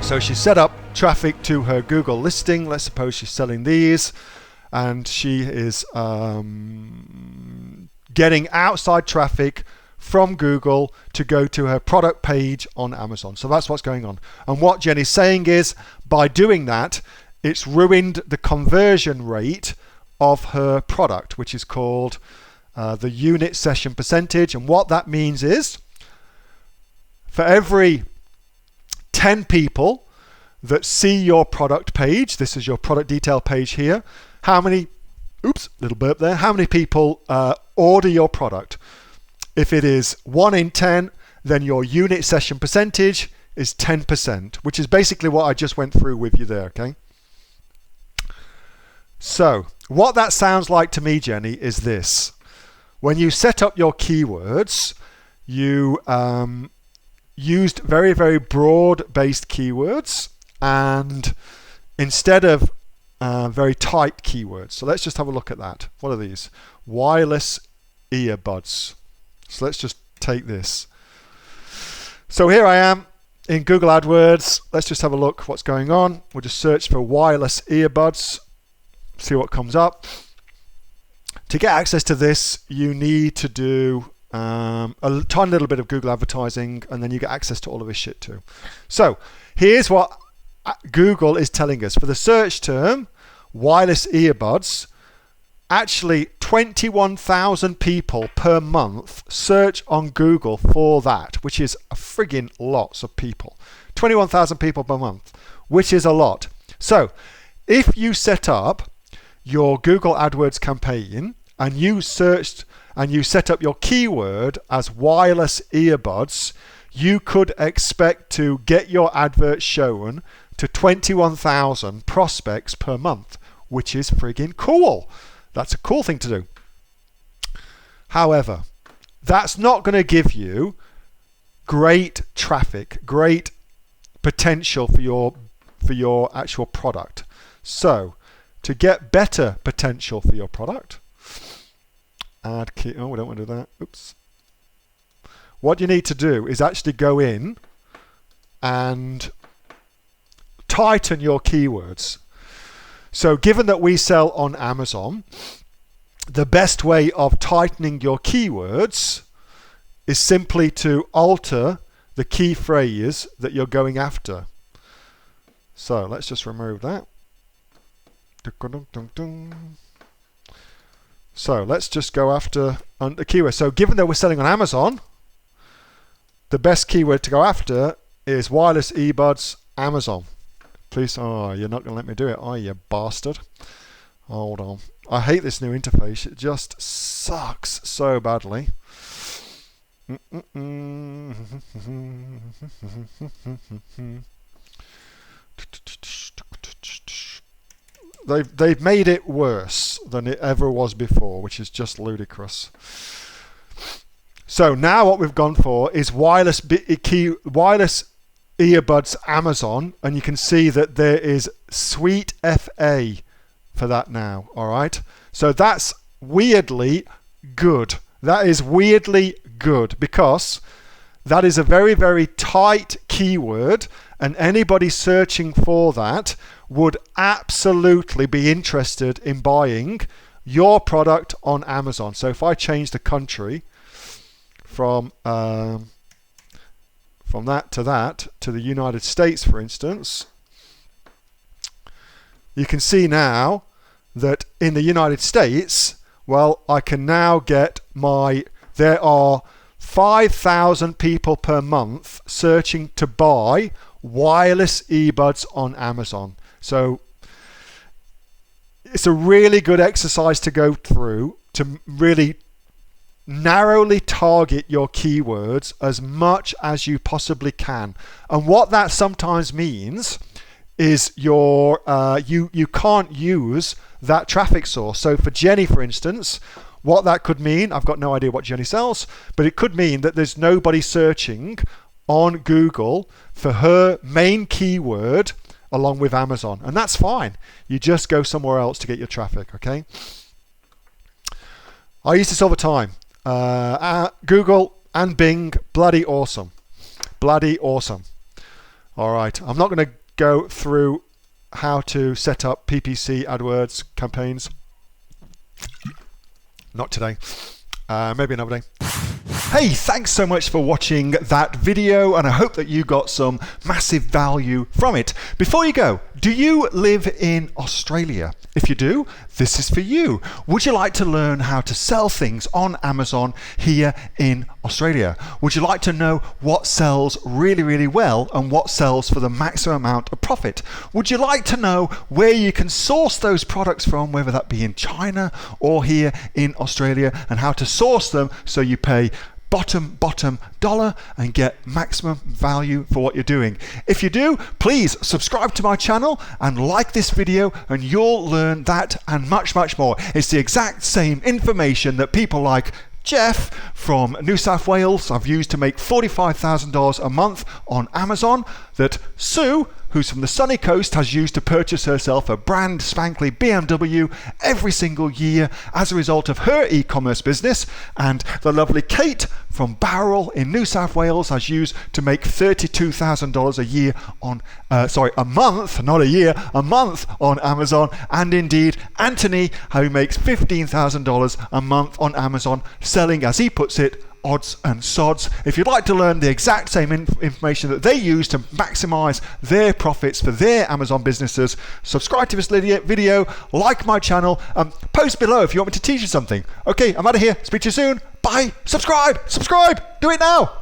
So she set up traffic to her Google listing. Let's suppose she's selling these, and she is getting outside traffic from Google to go to her product page on Amazon. So that's what's going on. And what Jenny's saying is, by doing that, it's ruined the conversion rate of her product, which is called the unit session percentage. And what that means is, for every 10 people that see your product page, this is your product detail page here, how many, oops, little burp there, how many people order your product? If it is 1 in 10, then your unit session percentage is 10%, which is basically what I just went through with you there, okay? So what that sounds like to me, Jenny, is this. When you set up your keywords, you used very, very broad-based keywords, and instead of very tight keywords. So let's just have a look at that. What are these? Wireless earbuds. So let's just take this. So here I am in Google AdWords. Let's just have a look what's going on. We'll just search for wireless earbuds, see what comes up. To get access to this, you need to do a tiny little bit of Google advertising, and then you get access to all of this shit too. So here's what Google is telling us. For the search term, wireless earbuds, actually 21,000 people per month search on Google for that, which is a friggin' lots of people. 21,000 people per month, which is a lot. So if you set up your Google AdWords campaign and you searched and you set up your keyword as wireless earbuds, you could expect to get your advert shown to 21,000 prospects per month, which is friggin' cool. That's a cool thing to do. However, that's not going to give you great traffic, great potential for your actual product. So to get better potential for your product, add key. Oh, we don't want to do that. Oops. What you need to do is actually go in and tighten your keywords. So given that we sell on Amazon, the best way of tightening your keywords is simply to alter the key phrase that you're going after. So let's just remove that. So let's just go after the keyword. So given that we're selling on Amazon, the best keyword to go after is wireless earbuds Amazon. Please, oh, you're not going to let me do it, are you, bastard? Hold on. I hate this new interface. It just sucks so badly. They've made it worse than it ever was before, which is just ludicrous. So now what we've gone for is wireless earbuds Amazon, and you can see that there is sweet FA for that now. All right, so that's weirdly good. That is weirdly good because that is a very, very tight keyword, and anybody searching for that would absolutely be interested in buying your product on Amazon. So if I change the country from that to the United States, for instance, you can see now that in the United States, well, I can now get there are 5,000 people per month searching to buy wireless earbuds on Amazon. So it's a really good exercise to go through to really narrowly target your keywords as much as you possibly can. And what that sometimes means is you can't use that traffic source. So for Jenny, for instance, what that could mean, I've got no idea what Jenny sells, but it could mean that there's nobody searching on Google for her main keyword along with Amazon, and that's fine. You just go somewhere else to get your traffic, okay? I use this all the time. Google and Bing, bloody awesome. Bloody awesome. All right, I'm not going to go through how to set up PPC AdWords campaigns. Not today. Maybe another day. Hey, thanks so much for watching that video, and I hope that you got some massive value from it. Before you go, do you live in Australia? If you do, this is for you. Would you like to learn how to sell things on Amazon here in Australia? Would you like to know what sells really, really well and what sells for the maximum amount of profit? Would you like to know where you can source those products from, whether that be in China or here in Australia, and how to source them so you pay bottom dollar and get maximum value for what you're doing? If you do, please subscribe to my channel and like this video, and you'll learn that and much more. It's the exact same information that people like Jeff from New South Wales have used to make $45,000 a month on Amazon, that Sue, who's from the sunny coast, has used to purchase herself a brand spankly BMW every single year as a result of her e-commerce business, and the lovely Kate from Bowral in New South Wales has used to make $32,000 a year on, a month, not a year, a month on Amazon, and indeed Anthony, who makes $15,000 a month on Amazon, selling, as he puts it, odds and sods. If you'd like to learn the exact same information that they use to maximize their profits for their Amazon businesses, subscribe to this video, like my channel, post below if you want me to teach you something. Okay, I'm out of here. Speak to you soon. Bye. Subscribe. Do it now.